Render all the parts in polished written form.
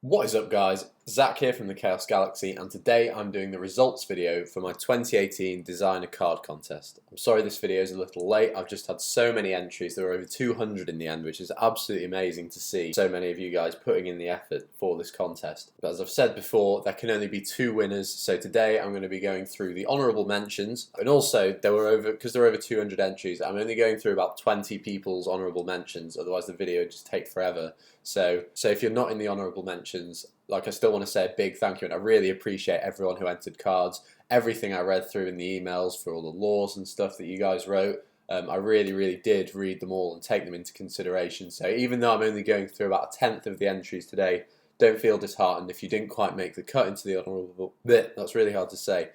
What is up, guys? Zach here from the Chaos Galaxy, and today I'm doing the results video for my 2018 designer card contest. I'm sorry this video is a little late. I've just had so many entries. There were over 200 in the end, which is absolutely amazing to see so many of you guys putting in the effort for this contest. But as I've said before, there can only be two winners, so today I'm going to be going through the honourable mentions, and also because there were over 200 entries, I'm only going through about 20 people's honourable mentions, otherwise the video would just take forever. So if you're not in the honourable mentions, I still want to say a big thank you, and I really appreciate everyone who entered cards. Everything I read through in the emails for all the laws and stuff that you guys wrote, I really did read them all and take them into consideration. So even though I'm only going through about a tenth of the entries today, don't feel disheartened if you didn't quite make the cut into the honourable. That's really hard to say.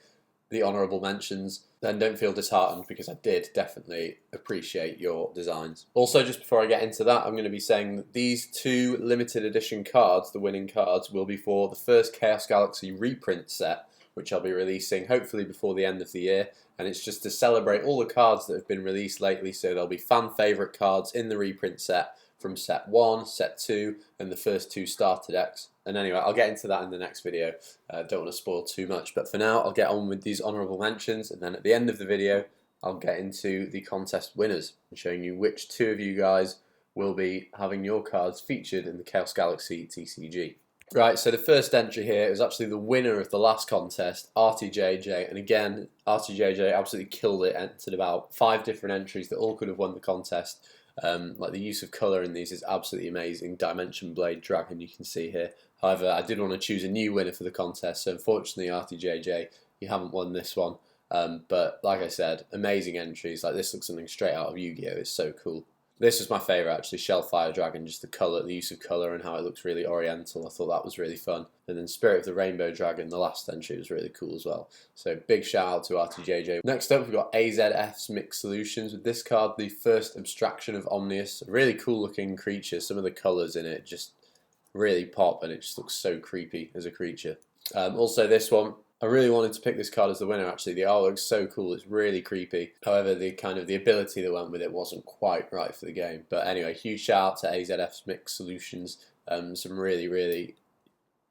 The honourable mentions, then don't feel disheartened, because I did definitely appreciate your designs. Also, just before I get into that, I'm going to be saying that these two limited edition cards, the winning cards, will be for the first Chaos Galaxy reprint set, which I'll be releasing hopefully before the end of the year, and it's just to celebrate all the cards that have been released lately. So there'll be fan favourite cards in the reprint set from set 1, set 2 and the first 2 starter decks. And anyway, I'll get into that in the next video. Don't want to spoil too much, but for now I'll get on with these honourable mentions, and then at the end of the video I'll get into the contest winners and showing you which two of you guys will be having your cards featured in the Chaos Galaxy TCG. Right, so the first entry here is actually the winner of the last contest, RTJJ, and again, RTJJ absolutely killed it, entered about 5 different entries that all could have won the contest. Like the use of colour in these is absolutely amazing. Dimension Blade Dragon you can see here. However, I did want to choose a new winner for the contest, so unfortunately RTJJ, you haven't won this one. But like I said, amazing entries. Like this looks something straight out of Yu-Gi-Oh! It's so cool. This was my favourite actually, Shellfire Dragon, just the colour, the use of colour and how it looks really oriental. I thought that was really fun. And then Spirit of the Rainbow Dragon, the last entry, was really cool as well. So big shout out to RTJJ. Next up we've got AZF's Mixed Solutions. With this card, the first abstraction of Omnius. A really cool looking creature. Some of the colours in it just really pop, and it just looks so creepy as a creature. Also this one, I really wanted to pick this card as the winner actually. The artwork's so cool, it's really creepy. However, the ability that went with it wasn't quite right for the game. But anyway, huge shout out to AZF's Mixed Solutions. Some really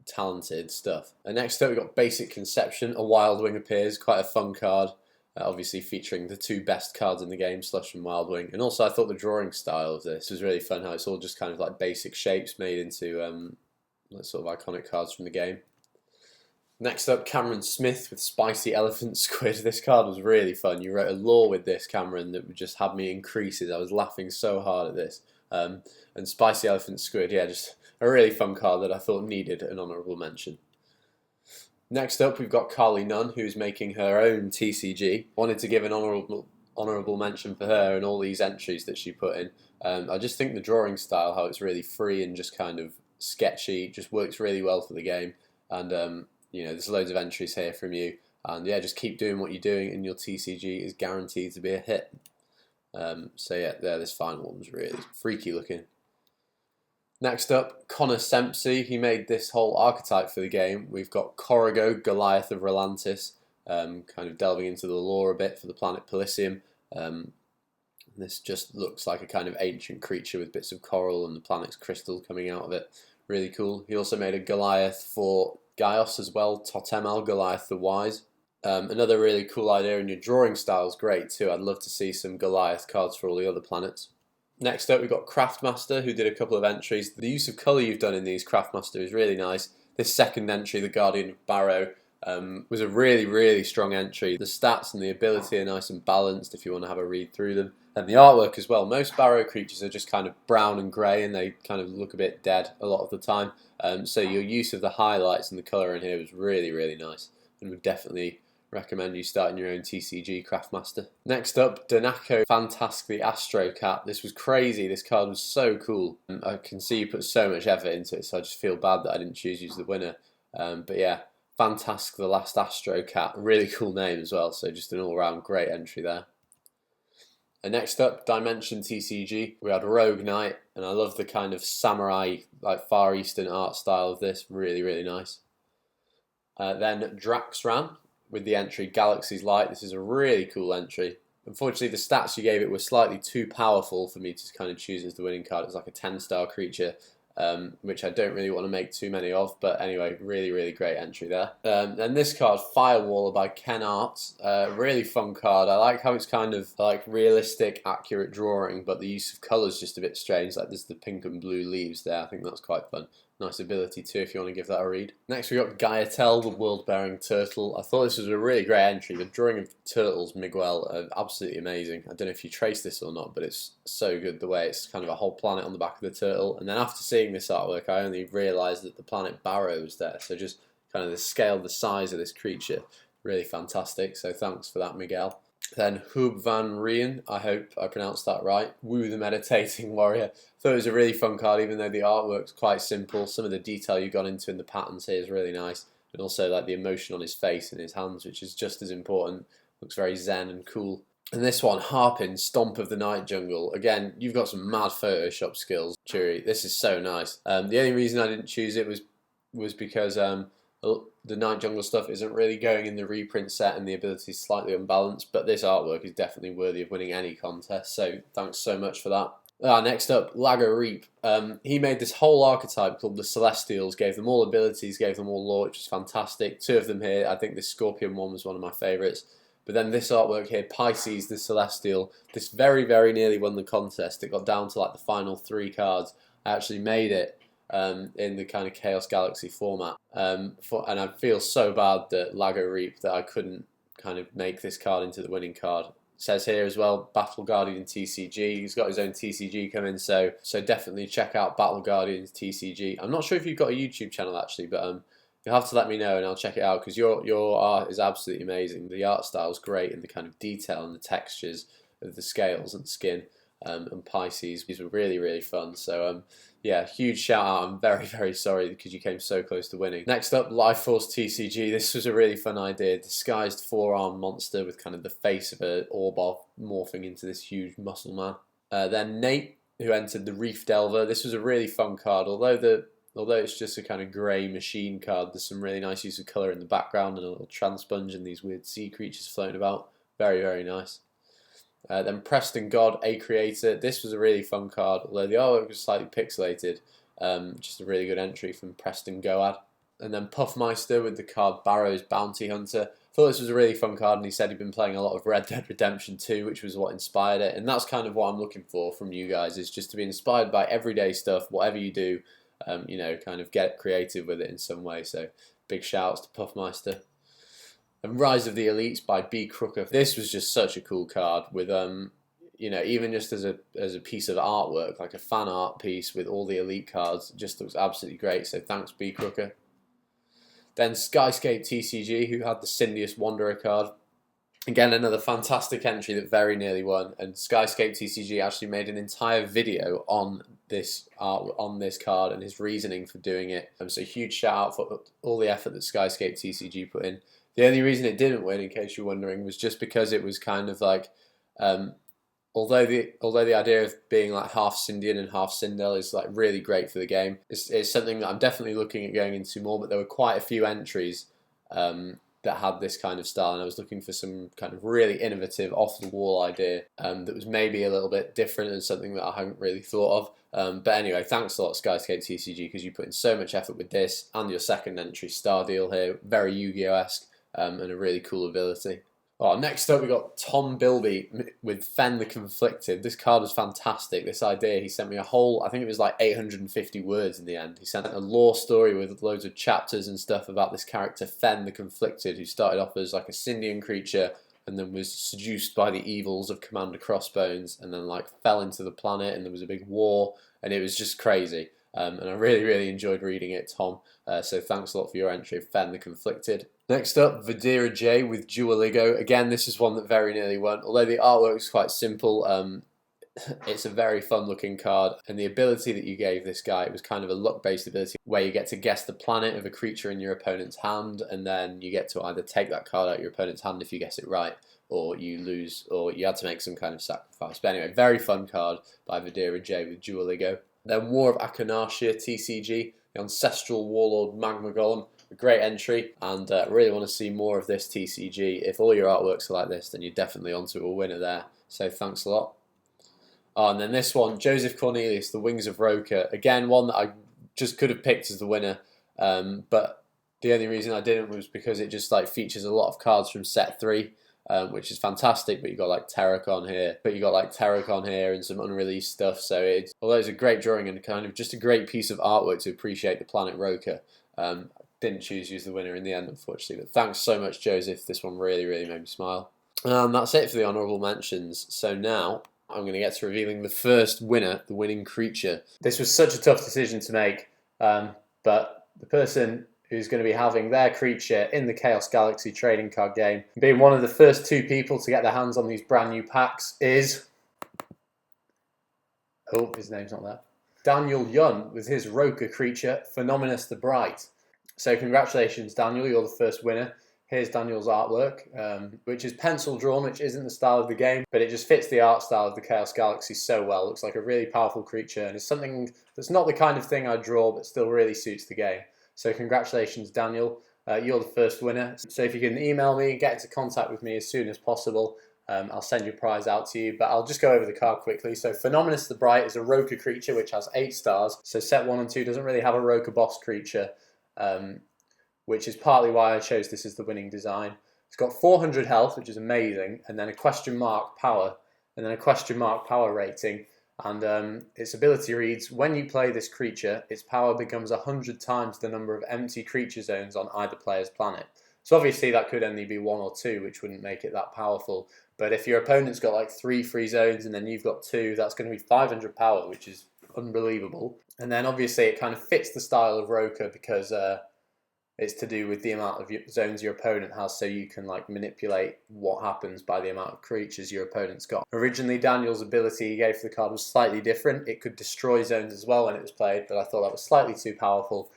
talented stuff. And next up we've got Basic Conception. A Wild Wing appears, quite a fun card. Obviously featuring the 2 best cards in the game, Slush and Wild Wing. And also I thought the drawing style of this was really fun, how it's all just kind of like basic shapes made into sort of iconic cards from the game. Next up, Cameron Smith with Spicy Elephant Squid. This card was really fun. You wrote a lore with this, Cameron, that would just have me in creases. I was laughing so hard at this. And Spicy Elephant Squid, yeah, just a really fun card that I thought needed an honourable mention. Next up, we've got Carly Nunn, who's making her own TCG. Wanted to give an honourable mention for her and all these entries that she put in. I just think the drawing style, how it's really free and just kind of sketchy, just works really well for the game. And you know, there's loads of entries here from you, and yeah, just keep doing what you're doing and your TCG is guaranteed to be a hit. So yeah, this final one was really freaky looking. Next up, Connor Sempsey. He made this whole archetype for the game. We've got Corrigo, Goliath of Rolantis, kind of delving into the lore a bit for the planet Pelisium. This just looks like a kind of ancient creature with bits of coral and the planet's crystal coming out of it. Really cool. He also made a Goliath for Gaios as well, Totemal, Goliath the Wise. Another really cool idea, and your drawing style is great too. I'd love to see some Goliath cards for all the other planets. Next up we've got Craftmaster, who did a couple of entries. The use of colour you've done in these, Craftmaster, is really nice. This second entry, the Guardian of Barrow, was a really strong entry. The stats and the ability are nice and balanced if you want to have a read through them. And the artwork as well. Most Barrow creatures are just kind of brown and grey, and they kind of look a bit dead a lot of the time. So your use of the highlights and the colour in here was really nice, and would definitely recommend you starting your own TCG, Craftmaster. Next up, Donako Fantastic the Astro Cat. This was crazy. This card was so cool. I can see you put so much effort into it, so I just feel bad that I didn't choose you as the winner. But yeah, Fantastic the Last Astro Cat. Really cool name as well, so just an all-round great entry there. And next up, Dimension TCG. We had Rogue Knight, and I love the kind of samurai, like Far Eastern art style of this. Really nice. Then Draxran with the entry Galaxy's Light. This is a really cool entry. Unfortunately, the stats you gave it were slightly too powerful for me to kind of choose as the winning card. It was like a 10-star creature. which I don't really want to make too many of, but anyway, really great entry there. And this card, Firewall by Ken Arts, really fun card. I like how it's kind of like realistic, accurate drawing, but the use of colours just a bit strange, like there's the pink and blue leaves there. I think that's quite fun. Nice ability too if you want to give that a read. Next we got Gaiatel, the world-bearing turtle. I thought this was a really great entry. The drawing of turtles, Miguel, are absolutely amazing. I don't know if you trace this or not, but it's so good the way it's kind of a whole planet on the back of the turtle. And then after seeing this artwork, I only realised that the planet Barrow was there. So just kind of the scale, the size of this creature, really fantastic. So thanks for that, Miguel. Then Hub Van Rijn, I hope I pronounced that right. Wu the Meditating Warrior. Thought it was a really fun card, even though the artwork's quite simple. Some of the detail you got into in the patterns here is really nice. And also like the emotion on his face and his hands, which is just as important. Looks very zen and cool. And this one, Harpin, Stomp of the Night Jungle. Again, you've got some mad Photoshop skills, Churi. This is so nice. The only reason I didn't choose it was because the Night Jungle stuff isn't really going in the reprint set and the ability is slightly unbalanced, but this artwork is definitely worthy of winning any contest, so thanks so much for that. Next up, Lago Reap. He made this whole archetype called the Celestials, gave them all abilities, gave them all lore, which is fantastic. Two of them here. I think this Scorpion one was one of my favourites. But then this artwork here, Pisces, the Celestial, this very nearly won the contest. It got down to like the final 3 cards. I actually made it in the kind of Chaos Galaxy format. And I feel so bad that Lago Reap that I couldn't kind of make this card into the winning card. It says here as well, Battle Guardian TCG. He's got his own TCG coming, so definitely check out Battle Guardian's TCG. I'm not sure if you've got a YouTube channel actually, but you'll have to let me know and I'll check it out because your art is absolutely amazing. The art style is great and the kind of detail and the textures of the scales and skin. And Pisces, these were really fun. So yeah, huge shout out. I'm very sorry because you came so close to winning. Next up, Life Force TCG. This was a really fun idea. Disguised 4-armed monster with kind of the face of an orb morphing into this huge muscle man. Then Nate, who entered the Reef Delver. This was a really fun card. Although it's just a kind of grey machine card, there's some really nice use of colour in the background and a little transponge and these weird sea creatures floating about. Very nice. Then Preston God, A Creator. This was a really fun card, although the artwork was slightly pixelated. Just a really good entry from Preston Goad. And then Puffmeister with the card Barrow's Bounty Hunter. Thought this was a really fun card, and he said he'd been playing a lot of Red Dead Redemption 2, which was what inspired it. And that's kind of what I'm looking for from you guys, is just to be inspired by everyday stuff, whatever you do, you know, kind of get creative with it in some way. So big shouts to Puffmeister. And Rise of the Elites by B. Crooker. This was just such a cool card with, you know, even just as a piece of artwork, like a fan art piece with all the Elite cards, it just looks absolutely great. So thanks, B. Crooker. Then Skyscape TCG, who had the Sinuous Wanderer card. Again, another fantastic entry that very nearly won. And Skyscape TCG actually made an entire video on this card and his reasoning for doing it. So huge shout out for all the effort that Skyscape TCG put in. The only reason it didn't win, in case you're wondering, was just because it was kind of like, although the idea of being like half Sindian and half Sindel is like really great for the game, it's something that I'm definitely looking at going into more. But there were quite a few entries that had this kind of style, and I was looking for some kind of really innovative, off the wall idea that was maybe a little bit different and something that I hadn't really thought of. But anyway, thanks a lot, Skyscape TCG, because you put in so much effort with this and your second entry, Star Deal here, very Yu-Gi-Oh-esque. And a really cool ability. Next up we got Tom Bilby with Fen the Conflicted. This card was fantastic. This idea, he sent me a whole, I think it was like 850 words in the end. He sent a lore story with loads of chapters and stuff about this character Fen the Conflicted, who started off as like a Sindian creature and then was seduced by the evils of Commander Crossbones and then like fell into the planet and there was a big war and it was just crazy. And I really enjoyed reading it, Tom. So thanks a lot for your entry of Fen the Conflicted. Next up, Madeira Jay with Duolingo. Again, this is one that very nearly won. Although the artwork is quite simple, it's a very fun looking card. And the ability that you gave this guy, it was kind of a luck-based ability where you get to guess the planet of a creature in your opponent's hand, and then you get to either take that card out of your opponent's hand if you guess it right, or you lose, or you had to make some kind of sacrifice. But anyway, very fun card by Madeira Jay with Duolingo. Then War of Akanashia TCG, the Ancestral Warlord Magma Golem. A great entry, and really want to see more of this TCG. If all your artworks are like this, then you're definitely onto a winner there. So thanks a lot. And then this one, Joseph Cornelius, the Wings of Roker. Again, one that I just could have picked as the winner, but the only reason I didn't was because it just like features a lot of cards from set 3, which is fantastic. But you got like Terek on here, and some unreleased stuff. So although it's a great drawing and kind of just a great piece of artwork to appreciate the planet Roker, didn't choose to use the winner in the end, unfortunately. But thanks so much, Joseph. This one really made me smile. That's it for the honourable mentions. So now I'm going to get to revealing the first winner, the winning creature. This was such a tough decision to make, but the person who's going to be having their creature in the Chaos Galaxy trading card game, being one of the first 2 people to get their hands on these brand new packs, is... oh, his name's not there. Daniel Yun with his Roker creature, Phenomenus the Bright. So congratulations, Daniel, you're the first winner. Here's Daniel's artwork, which is pencil drawn, which isn't the style of the game, but it just fits the art style of the Chaos Galaxy so well. It looks like a really powerful creature, and it's something that's not the kind of thing I draw, but still really suits the game. So congratulations, Daniel. You're the first winner. So if you can email me, get into contact with me as soon as possible, I'll send your prize out to you. But I'll just go over the card quickly. So Phenomenus the Bright is a Roker creature which has 8 stars. So set 1 and 2 doesn't really have a Roker boss creature, which is partly why I chose this as the winning design. It's got 400 health, which is amazing, and then a question mark power, and then a question mark power rating. And its ability reads, when you play this creature, its power becomes 100 times the number of empty creature zones on either player's planet. So obviously that could only be 1 or 2, which wouldn't make it that powerful. But if your opponent's got like 3 free zones and then you've got 2, that's going to be 500 power, which is unbelievable. And then obviously it kind of fits the style of Roker because it's to do with the amount of zones your opponent has, so you can like manipulate what happens by the amount of creatures your opponent's got. Originally, Daniel's ability he gave for the card was slightly different. It could destroy zones as well when it was played, but I thought that was slightly too powerful,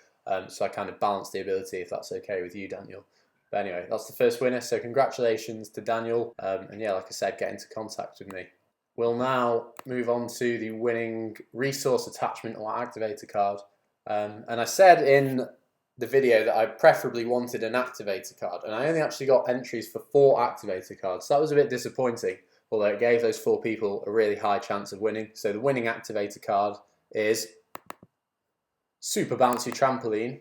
so I kind of balanced the ability, if that's okay with you, Daniel. But anyway, that's the first winner, so congratulations to Daniel, and yeah, like I said, get into contact with me. We'll now move on to the winning resource attachment or activator card, and I said in the video that I preferably wanted an activator card, and I only actually got entries for 4 activator cards, so that was a bit disappointing, although it gave those 4 people a really high chance of winning. So the winning activator card is Super Bouncy Trampoline,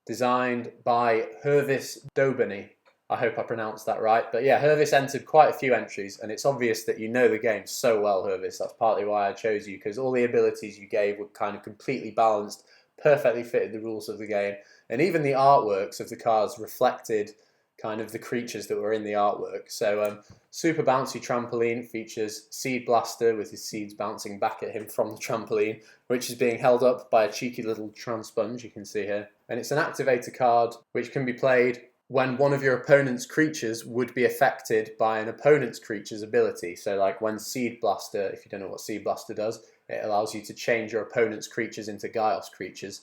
designed by Hervis Dobany. I hope I pronounced that right, but yeah, Hervis entered quite a few entries, and it's obvious that you know the game so well, Hervis. That's partly why I chose you, because all the abilities you gave were kind of completely balanced, perfectly fitted the rules of the game, and even the artworks of the cards reflected kind of the creatures that were in the artwork. So Super Bouncy Trampoline features Seed Blaster with his seeds bouncing back at him from the trampoline, which is being held up by a cheeky little Transponge, you can see here. And it's an activator card which can be played when one of your opponent's creatures would be affected by an opponent's creature's ability. So like when Seed Blaster, if you don't know what Seed Blaster does, it allows you to change your opponent's creatures into Gaios creatures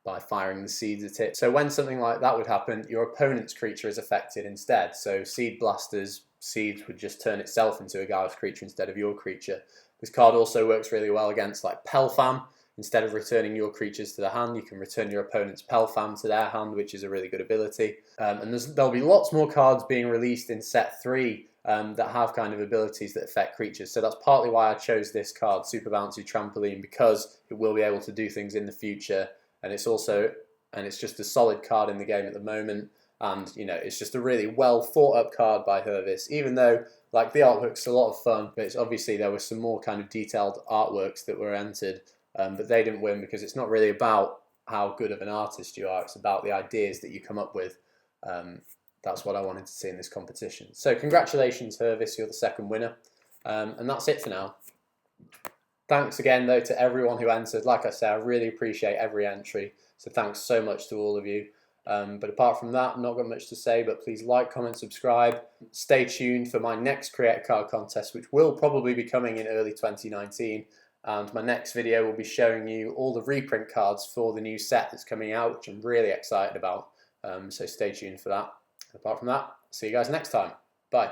by firing the seeds at it. So when something like that would happen, your opponent's creature is affected instead. So Seed Blaster's seeds would just turn itself into a Gaios creature instead of your creature. This card also works really well against like Pelfam. Instead of returning your creatures to the hand, you can return your opponent's Pelfam to their hand, which is a really good ability. And there'll be lots more cards being released in set 3 that have kind of abilities that affect creatures. So that's partly why I chose this card, Super Bouncy Trampoline, because it will be able to do things in the future. And it's just a solid card in the game at the moment. And, you know, it's just a really well thought up card by Hervis, even though, like, the artwork's a lot of fun, but it's obviously there were some more kind of detailed artworks that were entered. But they didn't win because it's not really about how good of an artist you are, it's about the ideas that you come up with. That's what I wanted to see in this competition. So congratulations, Hervis, you're the second winner. And that's it for now. Thanks again, though, to everyone who entered. Like I said, I really appreciate every entry, so thanks so much to all of you. But apart from that, not got much to say, but please like, comment, subscribe. Stay tuned for my next Create a Card contest, which will probably be coming in early 2019. And my next video will be showing you all the reprint cards for the new set that's coming out, which I'm really excited about. So stay tuned for that. Apart from that, see you guys next time. Bye.